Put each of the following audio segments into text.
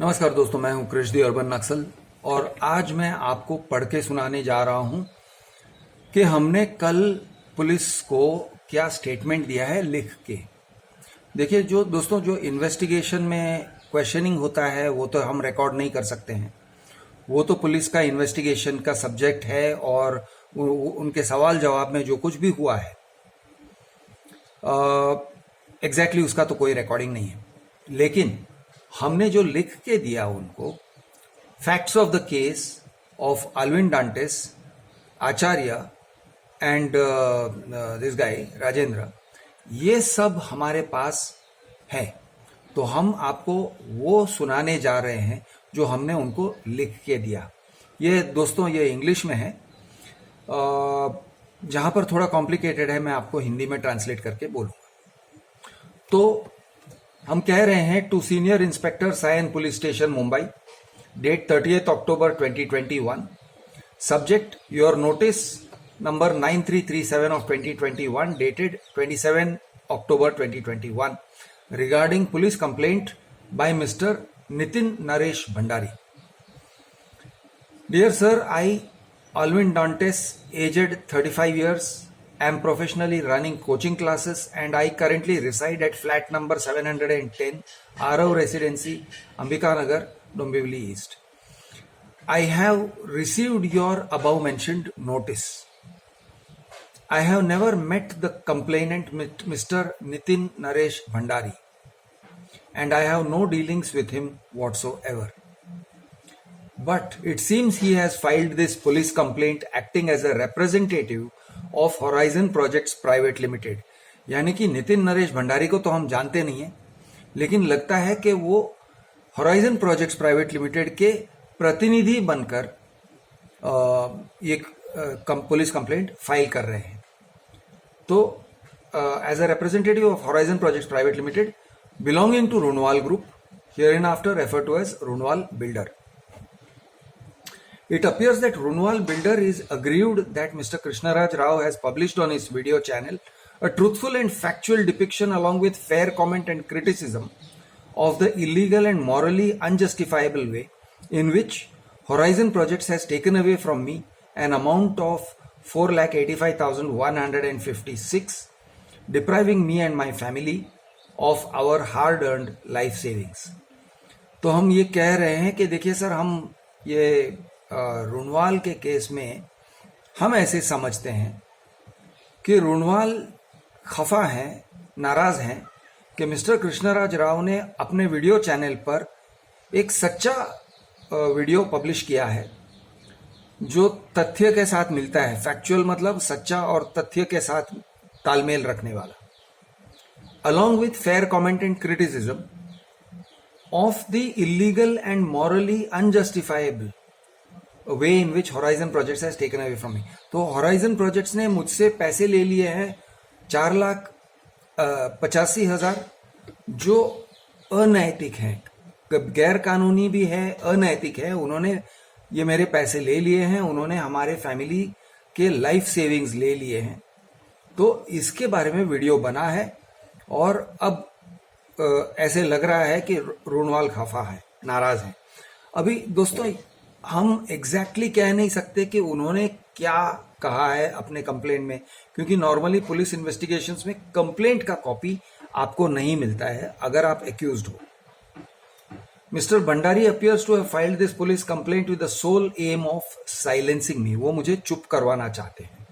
नमस्कार दोस्तों, मैं हूं कृष दी अर्बन नक्सल और आज मैं आपको पढ़ के सुनाने जा रहा हूं कि हमने कल पुलिस को क्या स्टेटमेंट दिया है लिख के। देखिए दोस्तों, जो इन्वेस्टिगेशन में क्वेश्चनिंग होता है वो तो हम रिकॉर्ड नहीं कर सकते हैं। वो तो पुलिस का इन्वेस्टिगेशन का सब्जेक्ट है और उनके सवाल जवाब में जो कुछ भी हुआ है एग्जैक्टली उसका तो कोई रिकॉर्डिंग नहीं है। लेकिन हमने जो लिख के दिया उनको, facts of the case of Alvin Dantes, Acharya and this guy Rajendra, ये सब हमारे पास है। तो हम आपको वो सुनाने जा रहे हैं जो हमने उनको लिख के दिया। ये दोस्तों ये इंग्लिश में है, जहां पर थोड़ा कॉम्प्लिकेटेड है मैं आपको हिंदी में ट्रांसलेट करके बोलूंगा। तो हम कह रहे हैं, to senior inspector Sion police station Mumbai, date 30 October 2021, subject your notice number 9337 of 2021 dated 27 October 2021 regarding police complaint by Mr. Nitin Naresh Bhandari. Dear sir, I, Alvin Dantes, aged 35 years, am professionally running coaching classes and I currently reside at flat number 710 Arav Residency, Ambikanagar, Dombivli East. I have received your above mentioned notice. I have never met the complainant Mr. Nitin Naresh Bhandari and I have no dealings with him whatsoever. But it seems he has filed this police complaint acting as a representative of Horizon Projects Private Limited. यानी कि नितिन नरेश भंडारी को तो हम जानते नहीं है, लेकिन लगता है कि वो होराइजन प्रोजेक्ट्स प्राइवेट लिमिटेड के प्रतिनिधि बनकर एक पुलिस कंप्लेंट फाइल कर रहे हैं। तो as a representative of Horizon Projects Private Limited belonging to Runwal group, hereinafter referred to as Runwal Builder. It appears that Runwal Builder is aggrieved that Mr. Krishnaraj Rao has published on his video channel a truthful and factual depiction along with fair comment and criticism of the illegal and morally unjustifiable way in which Horizon Projects has taken away from me an amount of 4,85,156, depriving me and my family of our hard-earned life savings. तो हम ये कह रहे हैं कि देखिए sir, हम ये रुनवाल के केस में हम ऐसे समझते हैं कि रुनवाल खफा हैं, नाराज हैं कि मिस्टर कृष्णराज राव ने अपने वीडियो चैनल पर एक सच्चा वीडियो पब्लिश किया है जो तथ्य के साथ मिलता है। फैक्चुअल मतलब सच्चा और तथ्य के साथ तालमेल रखने वाला, along with fair comment and criticism of the illegal and morally unjustifiable way in which Horizon Projects has taken away from me. तो Horizon Projects ने मुझसे पैसे ले लिए हैं 4,85,000, जो अनैतिक है, गैर कानूनी भी है, अनैतिक है। उन्होंने ये मेरे पैसे ले लिए हैं, उन्होंने हमारे फैमिली के लाइफ सेविंग्स ले लिए हैं। तो इसके बारे में वीडियो बना है और अब ऐसे लग रहा है कि रुनवाल खफा है, नाराज है। अभी दोस्तों हम एग्जैक्टली कह नहीं सकते कि उन्होंने क्या कहा है अपने कंप्लेंट में, क्योंकि नॉर्मली पुलिस इन्वेस्टिगेशंस में कंप्लेंट का कॉपी आपको नहीं मिलता है अगर आप एक्यूज्ड हो। Mister Bhandari appears to have filed this police complaint with the sole aim of silencing me. वो मुझे चुप करवाना चाहते हैं।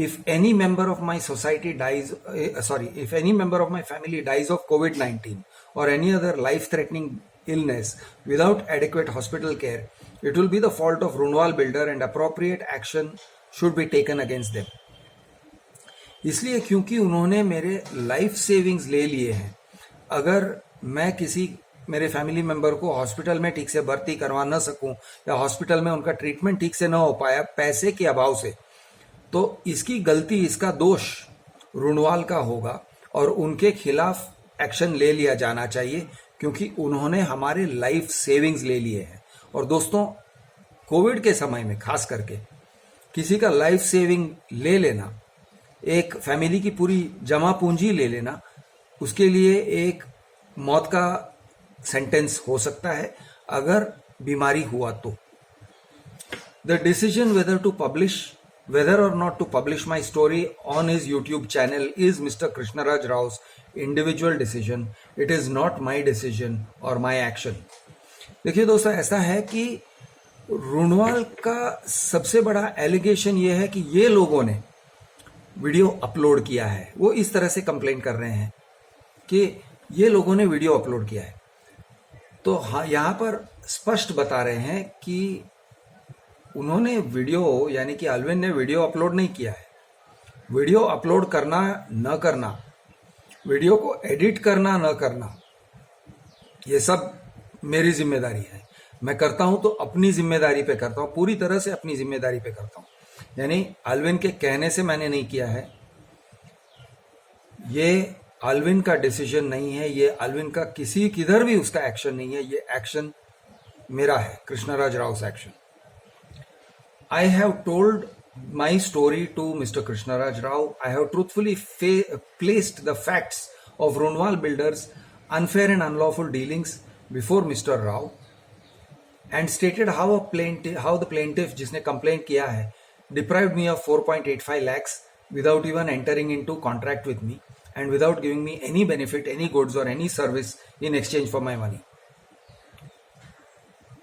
If any member of my society dies, if any member of my family dies of COVID-19 or any other life-threatening illness without adequate hospital care, it will be the fault of Runwal Builder and appropriate action should be taken against them. इसलिए क्योंकि उन्होंने मेरे life savings ले लिए हैं। अगर मैं किसी मेरे फैमिली मेंबर को हॉस्पिटल में ठीक से भर्ती करवा न सकूं या हॉस्पिटल में उनका ट्रीटमेंट ठीक से न हो पाया पैसे के अभाव से, तो इसकी गलती, इसका दोष रुनवाल का होगा और उनके खिलाफ एक्शन ले लिया जाना चाहिए, क्योंकि उन्होंने हमारे लाइफ सेविंग्स ले लिए हैं। और दोस्तों, कोविड के समय में खास करके किसी का लाइफ सेविंग ले लेना, एक फैमिली की पूरी जमा पूंजी ले लेना, उसके लिए एक मौत का सेंटेंस हो सकता है अगर बीमारी हुआ तो। The decision whether or not to publish my story on his YouTube channel is Mr. Krishnaraj Rao's individual decision. It is not my decision or my action. देखिए दोस्तों, ऐसा है कि रुनवाल का सबसे बड़ा एलिगेशन ये है कि ये लोगों ने वीडियो अपलोड किया है। वो इस तरह से कंप्लेन कर रहे हैं कि ये लोगों ने वीडियो अपलोड किया है। तो हाँ, यहाँ पर स्पष्ट बता रहे हैं कि उन्होंने वीडियो, यानी कि अल्विन ने वीडियो अपलोड नहीं किया है। वीडियो अपलोड करना न करना, वीडियो को एडिट करना न करना, ये सब मेरी जिम्मेदारी है। मैं करता हूं तो अपनी जिम्मेदारी पे करता हूं, पूरी तरह से अपनी जिम्मेदारी पे करता हूं। यानी अल्विन के कहने से मैंने नहीं किया है। ये अल्विन का डिसीजन नहीं है, ये अल्विन का किधर भी उसका एक्शन नहीं है। ये एक्शन मेरा है, Krishnaraj Rao action. I have told my story to Mr. Krishnaraj Rao. I have truthfully placed the facts of Runwal Builders' unfair and unlawful dealings before Mr. Rao and stated how the plaintiff जिसने complaint किया है deprived me of 4.85 lakhs without even entering into contract with me and without giving me any benefit, any goods or any service in exchange for my money.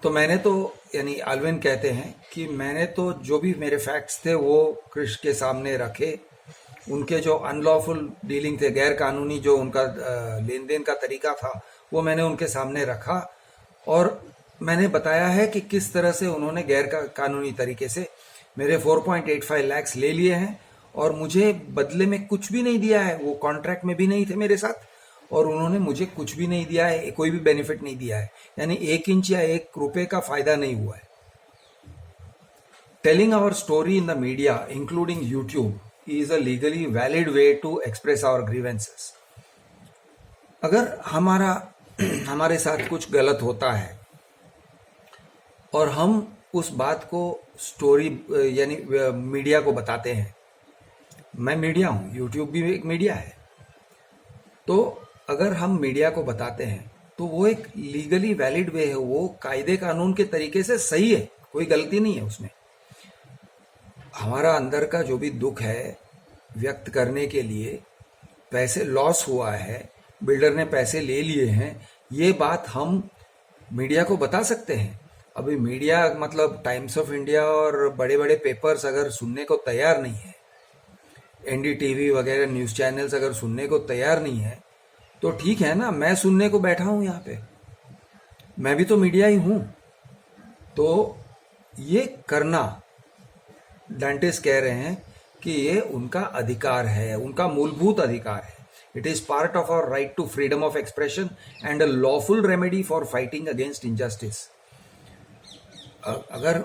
तो मैंने तो, यानी अल्विन कहते हैं कि मैंने तो जो भी मेरे फैक्ट्स थे वो कृष के सामने रखे। उनके जो अनलॉफुल डीलिंग थे, गैर कानूनी जो उनका लेन देन का तरीका था, वो मैंने उनके सामने रखा और मैंने बताया है कि किस तरह से उन्होंने गैर कानूनी तरीके से मेरे 4.85 लाख ले लिए हैं और मुझे बदले में कुछ भी नहीं दिया है। वो कॉन्ट्रैक्ट में भी नहीं थे मेरे साथ और उन्होंने मुझे कुछ भी नहीं दिया है, कोई भी बेनिफिट नहीं दिया है, यानी 1 इंच या 1 रुपए का फायदा नहीं हुआ है। Telling our story in the media including YouTube is a legally valid way to express our grievances. अगर हमारे साथ कुछ गलत होता है और हम उस बात को स्टोरी यानी मीडिया को बताते हैं, मैं मीडिया हूं, यूट्यूब भी एक मीडिया है, तो अगर हम मीडिया को बताते हैं तो वो एक लीगली वैलिड वे है, वो कायदे कानून के तरीके से सही है, कोई गलती नहीं है उसमें। हमारा अंदर का जो भी दुख है व्यक्त करने के लिए, पैसे लॉस हुआ है, बिल्डर ने पैसे ले लिए हैं, ये बात हम मीडिया को बता सकते हैं। अभी मीडिया मतलब टाइम्स ऑफ इंडिया और बड़े बड़े पेपर्स अगर सुनने को तैयार नहीं है, एनडीटीवी वगैरह न्यूज चैनल्स अगर सुनने को तैयार नहीं है, तो ठीक है ना, मैं सुनने को बैठा हूं यहाँ पे, मैं भी तो मीडिया ही हूं। तो ये करना, डांटेस कह रहे हैं कि ये उनका अधिकार है, उनका मूलभूत अधिकार है। It is part of our right to freedom of expression and a lawful remedy for fighting against injustice. अगर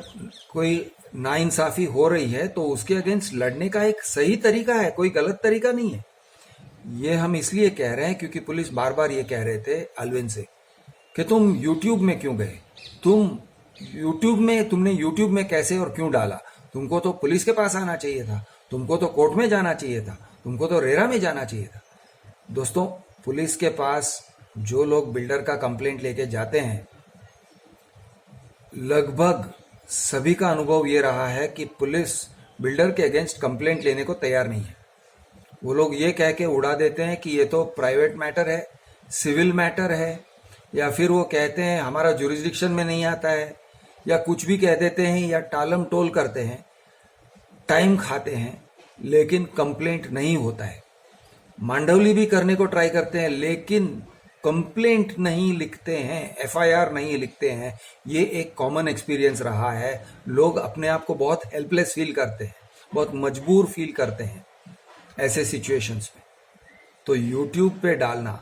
कोई नाइंसाफी हो रही है तो उसके अगेंस्ट लड़ने का एक सही तरीका है, कोई गलत तरीका नहीं है। ये हम इसलिए कह रहे हैं क्योंकि पुलिस बार बार ये कह रहे थे अल्विन से कि तुम यूट्यूब में क्यों गए, तुमने यूट्यूब में कैसे और क्यों डाला, तुमको तो पुलिस के पास आना चाहिए था, तुमको तो कोर्ट में जाना चाहिए था, तुमको तो रेरा में जाना चाहिए था। दोस्तों, पुलिस के पास जो लोग बिल्डर का कंप्लेंट लेके जाते हैं, लगभग सभी का अनुभव ये रहा है कि पुलिस बिल्डर के अगेंस्ट कंप्लेंट लेने को तैयार नहीं है। वो लोग ये कह के उड़ा देते हैं कि ये तो प्राइवेट मैटर है, सिविल मैटर है, या फिर वो कहते हैं हमारा जुरिस्डिक्शन में नहीं आता है, या कुछ भी कह देते हैं, या टालम टोल करते हैं, टाइम खाते हैं, लेकिन कंप्लेंट नहीं होता है। मांडवली भी करने को ट्राई करते हैं लेकिन कंप्लेंट नहीं लिखते हैं, एफआईआर नहीं लिखते हैं। ये एक कॉमन एक्सपीरियंस रहा है। लोग अपने आप को बहुत हेल्पलेस फील करते हैं, बहुत मजबूर फील करते हैं ऐसे सिचुएशंस में। तो यूट्यूब पे डालना।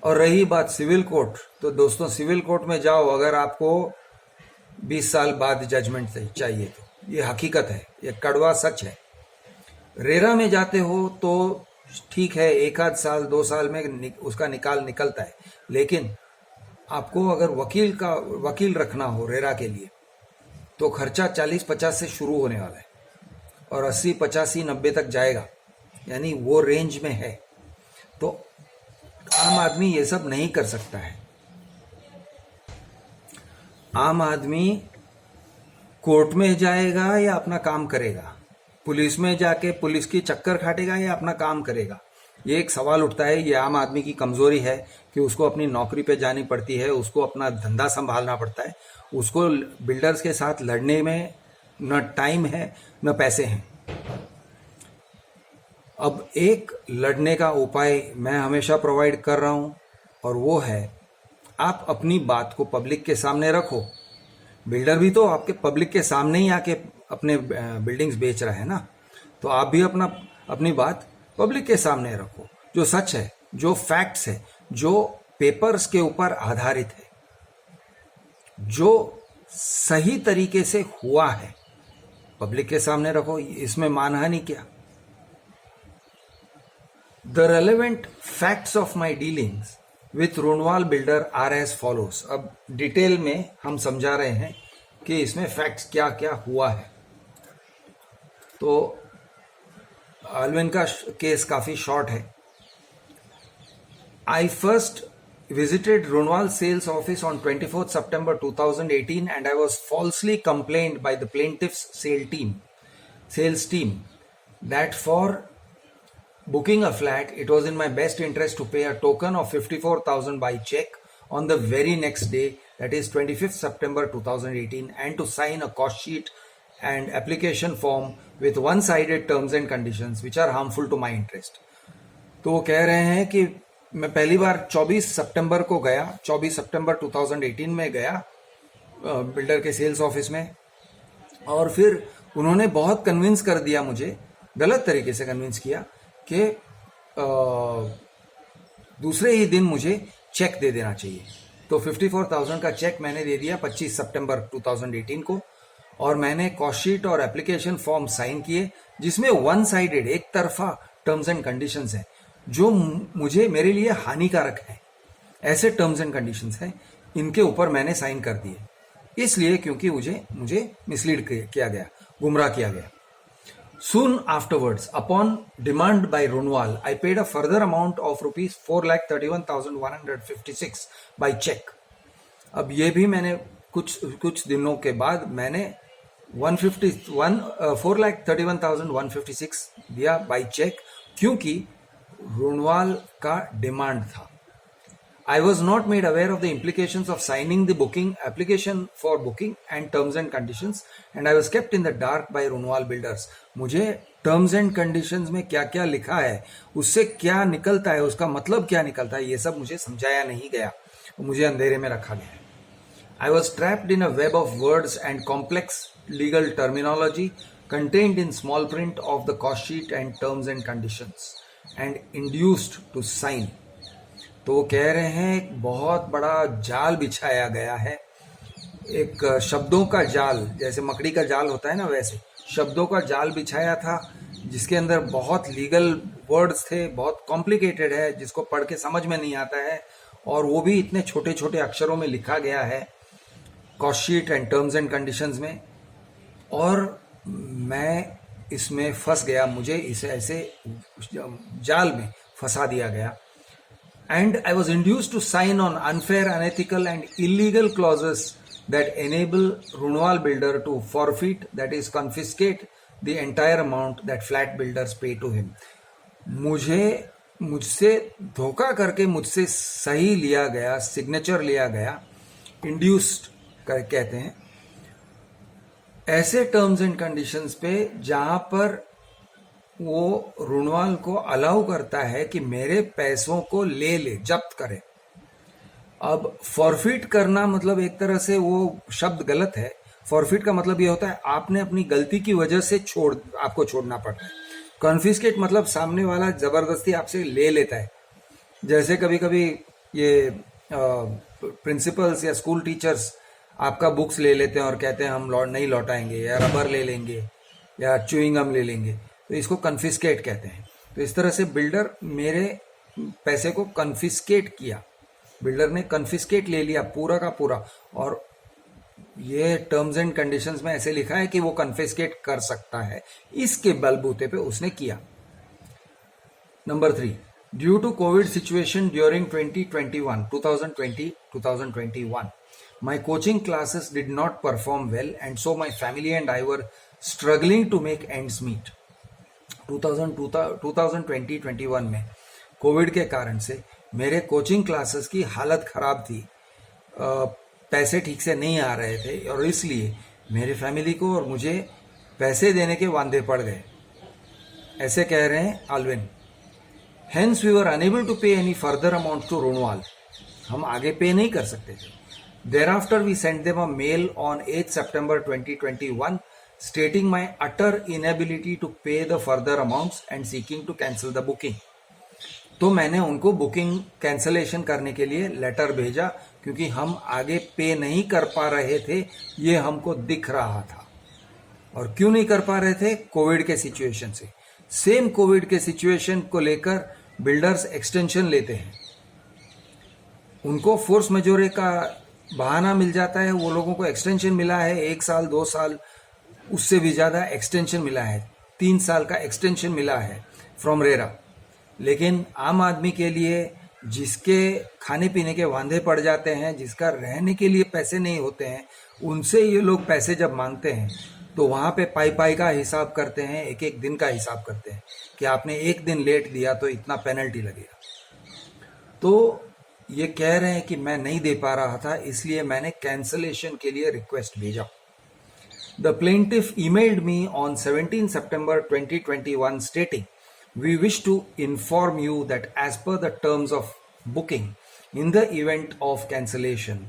और रही बात सिविल कोर्ट, तो दोस्तों सिविल कोर्ट में जाओ अगर आपको 20 साल बाद जजमेंट चाहिए तो, ये हकीकत है, ये कड़वा सच है। रेरा में जाते हो तो ठीक है, 1 आध साल 2 साल में उसका निकाल निकलता है, लेकिन आपको अगर वकील रखना हो रेरा के लिए तो खर्चा 40-50 से शुरू होने वाला है और 80-85-90 तक जाएगा, यानी वो रेंज में है। तो आम आदमी ये सब नहीं कर सकता है। आम आदमी कोर्ट में जाएगा या अपना काम करेगा, पुलिस में जाके पुलिस की चक्कर काटेगा या अपना काम करेगा? ये एक सवाल उठता है। ये आम आदमी की कमजोरी है कि उसको अपनी नौकरी पे जानी पड़ती है, उसको अपना धंधा संभालना पड़ता है, उसको बिल्डर्स के साथ लड़ने में न टाइम है न पैसे हैं। अब एक लड़ने का उपाय मैं हमेशा प्रोवाइड कर रहा हूं, और वो है आप अपनी बात को पब्लिक के सामने रखो। बिल्डर भी तो आपके पब्लिक के सामने ही आके अपने बिल्डिंग्स बेच रहा है ना, तो आप भी अपनी बात पब्लिक के सामने रखो। जो सच है, जो फैक्ट्स है, जो पेपर्स के ऊपर आधारित है, जो सही तरीके से हुआ है, पब्लिक के सामने रखो। इसमें मानहानि क्या? The relevant facts of my dealings with Ronwal builder are as follows. अब डिटेल में हम समझा रहे हैं कि इसमें फैक्ट्स क्या क्या हुआ है। तो अल्विन का केस काफी शॉर्ट है। I first visited Runwal sales office on 24th September 2018 and I was falsely complained by the plaintiff's sales team that for booking a flat, it was in my best interest to pay a token of 54,000 by check on the very next day, that is 25th September 2018, and to sign a cost sheet and application form with one-sided terms and conditions which are harmful to my interest. तो वो कह रहे हैं कि मैं पहली बार 24 सितंबर को गया, 24 सितंबर 2018 में गया बिल्डर के सेल्स ऑफिस में, और फिर उन्होंने बहुत कन्विंस कर दिया मुझे, गलत तरीके से कन्विंस किया कि दूसरे ही दिन मुझे चेक दे देना चाहिए। तो 54,000 का चेक मैंने दे दिया 25 सितंबर 2018 को, और मैंने कॉस्ट शीट और एप्लीकेशन फॉर्म साइन किए जिसमें वन साइडेड, एक तरफा टर्म्स एंड कंडीशंस हैं जो मेरे लिए हानिकारक है। ऐसे टर्म्स एंड कंडीशंस हैं, इनके ऊपर मैंने साइन कर दिए, इसलिए क्योंकि मुझे मिसलीड किया गया, गुमराह किया गया। Soon afterwards, upon demand by Runwal, I paid a further amount of rupees 4,31,156 by check. अब ये भी मैंने कुछ दिनों के बाद मैंने 4,31,156 दिया बाई चेक, क्योंकि रुनवाल का डिमांड था। I was not made aware of the implications of signing the booking application for booking and terms and conditions, and I was kept in the dark by Runwal Builders. मुझे terms and conditions में क्या क्या लिखा है, उससे क्या निकलता है, उसका मतलब क्या निकलता है, ये सब मुझे समझाया नहीं गया, मुझे अंधेरे में रखा गया। I was trapped in a web of words and complex legal terminology contained in small print of the cost sheet and terms and conditions and induced to sign. तो वो कह रहे हैं एक बहुत बड़ा जाल बिछाया गया है, एक शब्दों का जाल, जैसे मकड़ी का जाल होता है ना, वैसे शब्दों का जाल बिछाया था जिसके अंदर बहुत लीगल वर्ड्स थे, बहुत कॉम्प्लिकेटेड है, जिसको पढ़ के समझ में नहीं आता है, और वो भी इतने छोटे छोटे अक्षरों में लिखा गया है cost sheet and terms and conditions में, और मैं इसमें फंस गया, मुझे इसे ऐसे जाल में फंसा दिया गया। And I was induced to sign on unfair, unethical and illegal clauses that enable Runwal Builder to forfeit, that is confiscate the entire amount that flat builders pay to him. मुझसे धोखा करके मुझसे सही लिया गया, सिग्नेचर लिया गया, induced कहते हैं ऐसे टर्म्स एंड कंडीशंस पे जहां पर वो रुनवाल को अलाउ करता है कि मेरे पैसों को ले जब्त करे। अब फॉरफिट करना मतलब एक तरह से वो शब्द गलत है। फॉरफिट का मतलब ये होता है आपने अपनी गलती की वजह से आपको छोड़ना पड़ रहा है। कॉन्फिस्केट मतलब सामने वाला जबरदस्ती आपसे ले लेता है। जैसे कभी कभी ये प्रिंसिपल्स या स्कूल टीचर्स आपका बुक्स ले लेते हैं और कहते हैं हम नहीं लौटाएंगे, या रबर ले लेंगे, या च्यूइंगम ले लेंगे, तो इसको कन्फिस्केट कहते हैं। तो इस तरह से बिल्डर मेरे पैसे को कन्फिस्केट किया, बिल्डर ने कन्फिस्केट ले लिया पूरा का पूरा, और ये टर्म्स एंड कंडीशंस में ऐसे लिखा है कि वो कन्फिस्केट कर सकता है, इसके बलबूते पे उसने किया। Number 3, due to COVID situation during 2021 My coaching classes did not perform well, and so my family and I were struggling to make ends meet. 2020-21 में कोविड के कारण से मेरे कोचिंग क्लासेस की हालत खराब थी, पैसे ठीक से नहीं आ रहे थे और इसलिए मेरे फैमिली को और मुझे पैसे देने के वांदे पड़ गए, ऐसे कह रहे हैं Allwyn. Hence we were unable to pay any further amount to Runwal. हम आगे पे नहीं कर सकते थे। Thereafter we sent them a mail on 8 September 2021 stating my utter inability to pay the further amounts and seeking to cancel the booking. तो मैंने उनको बुकिंग कैंसलेशन करने के लिए लेटर भेजा क्योंकि हम आगे पे नहीं कर पा रहे थे, ये हमको दिख रहा था। और क्यों नहीं कर पा रहे थे? कोविड के सिचुएशन से। सेम कोविड के सिचुएशन को लेकर बिल्डर्स एक्सटेंशन लेते हैं, उनको फोर्स मेजोरे का बहाना मिल जाता है, वो लोगों को एक्सटेंशन मिला है 1 साल 2 साल, उससे भी ज़्यादा एक्सटेंशन मिला है, 3 साल का एक्सटेंशन मिला है फ्रॉम रेरा। लेकिन आम आदमी के लिए जिसके खाने पीने के वांधे पड़ जाते हैं, जिसका रहने के लिए पैसे नहीं होते हैं, उनसे ये लोग पैसे जब मांगते हैं तो वहाँ पे पाई का हिसाब करते हैं, एक एक दिन का हिसाब करते हैं कि आपने 1 दिन लेट दिया तो इतना पेनल्टी लगेगा। तो ये कह रहे हैं कि मैं नहीं दे पा रहा था, इसलिए मैंने कैंसलेशन के लिए रिक्वेस्ट भेजा। The plaintiff emailed me on 17 September 2021 stating, we wish to inform you that as per the terms of booking, in the event of cancellation,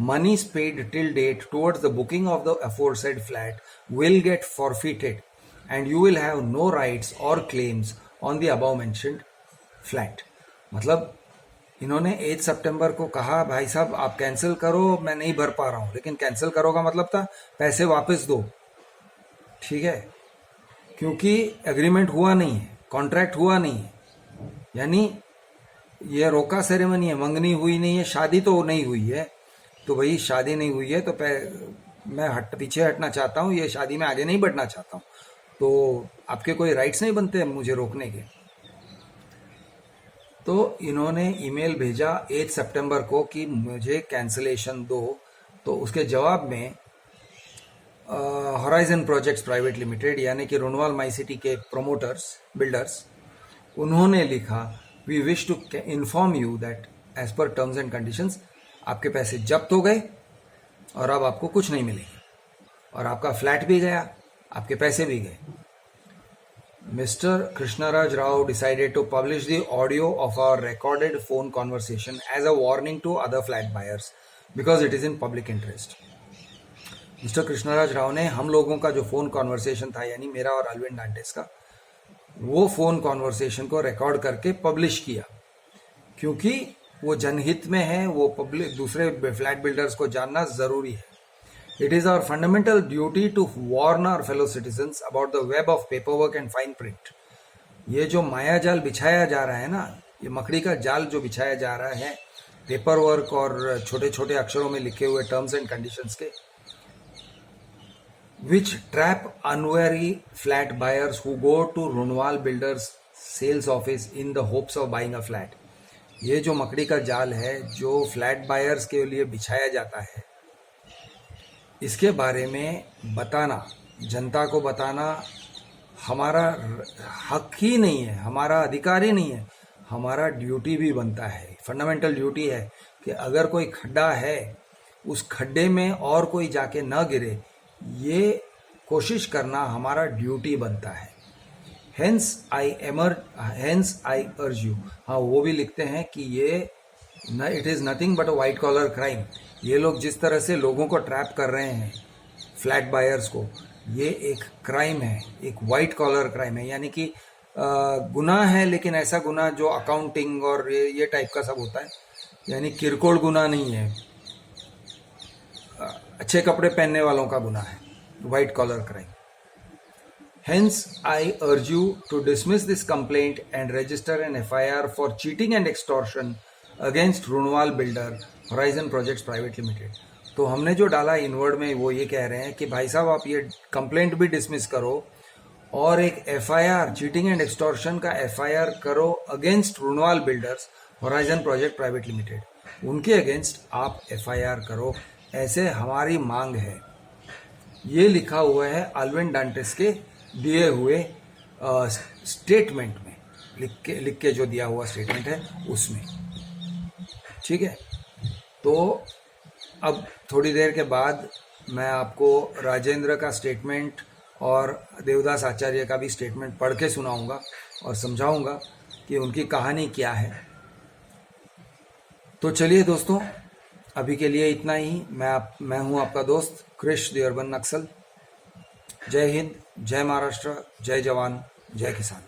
monies paid till date towards the booking of the aforesaid flat will get forfeited and you will have no rights or claims on the above mentioned flat. मतलब इन्होंने 8 सितंबर को कहा भाई साहब आप cancel करो, मैं नहीं भर पा रहा हूँ, लेकिन कैंसिल करो का मतलब था पैसे वापस दो, ठीक है, क्योंकि एग्रीमेंट हुआ नहीं है, कॉन्ट्रैक्ट हुआ नहीं है, यानी ये रोका सेरेमनी है, मंगनी हुई नहीं है, शादी तो नहीं हुई है। तो भाई शादी नहीं हुई है तो मैं पीछे हटना चाहता हूँ, ये शादी में आगे नहीं बढ़ना चाहता हूँ, तो आपके कोई राइट्स नहीं बनते मुझे रोकने के। तो इन्होंने ईमेल भेजा 8 सितंबर को कि मुझे कैंसलेशन दो। तो उसके जवाब में होराइजन प्रोजेक्ट्स प्राइवेट लिमिटेड यानी कि रुनवाल माई सिटी के प्रोमोटर्स बिल्डर्स, उन्होंने लिखा we wish to inform you that as per terms and conditions आपके पैसे जब्त हो गए और अब आपको कुछ नहीं मिलेगा और आपका फ्लैट भी गया, आपके पैसे भी गए। Mr. Krishnaraj Rao decided to publish the audio of our recorded phone conversation as a warning to other flat buyers because it is in public interest. Mr. Krishnaraj Rao ने हम लोगों का जो फोन कॉन्वर्सेशन था, यानी मेरा और अल्विन डांटेस का, वो फोन कॉन्वर्सेशन को रिकॉर्ड करके पब्लिश किया क्योंकि वो जनहित में है, वो पब्लिक दूसरे फ्लैट बिल्डर्स को जानना जरूरी है। It is our fundamental duty to warn our fellow citizens about the web of paperwork and fine print. ये जो माया जाल बिछाया जा रहा है ना, ये मकड़ी का जाल जो बिछाया जा रहा है पेपर वर्क और छोटे छोटे अक्षरों में लिखे हुए टर्म्स एंड कंडीशंस के, which trap unwary flat buyers who go to Runwal Builders sales office in the hopes of buying a flat. ये जो मकड़ी का जाल है जो फ्लैट बायर्स के लिए बिछाया जाता है, इसके बारे में बताना, जनता को बताना हमारा हक ही नहीं है, हमारा अधिकार ही नहीं है, हमारा ड्यूटी भी बनता है। फंडामेंटल ड्यूटी है कि अगर कोई खड्डा है उस खड्डे में और कोई जाके न गिरे, ये कोशिश करना हमारा ड्यूटी बनता है। Hence I urge you. हाँ, वो भी लिखते हैं कि ये it is nothing but a white collar crime. ये लोग जिस तरह से लोगों को ट्रैप कर रहे हैं, फ्लैट बायर्स को, ये एक क्राइम है, एक वाइट कॉलर क्राइम है, यानी कि गुनाह है, लेकिन ऐसा गुनाह जो अकाउंटिंग और ये टाइप का सब होता है, यानी किरकोल गुनाह नहीं है, अच्छे कपड़े पहनने वालों का गुनाह है, white collar crime. Hence, I urge you to dismiss this complaint and register an FIR for cheating and extortion against Runwal Builder Horizon Projects Private Limited. तो हमने जो डाला इनवर्ड में वो ये कह रहे हैं कि भाई साहब आप ये कंप्लेंट भी डिसमिस करो और एक FIR चीटिंग एंड एक्सटॉर्शन का FIR करो against Runwal Builders Horizon Project Private Limited। उनके अगेंस्ट आप FIR करो ऐसे हमारी मांग है। ये लिखा हुआ है अल्विन डांटेस के दिए हुए स्टेटमेंट में, लिख के जो दिया हुआ स्टेटमेंट है उसमें। ठीक है, तो अब थोड़ी देर के बाद मैं आपको राजेंद्र का स्टेटमेंट और देवदास आचार्य का भी स्टेटमेंट पढ़ के सुनाऊंगा और समझाऊंगा कि उनकी कहानी क्या है। तो चलिए दोस्तों, अभी के लिए इतना ही। मैं हूं आपका दोस्त क्रिश द अर्बन नक्सल। जय हिंद, जय महाराष्ट्र, जय जवान, जय किसान।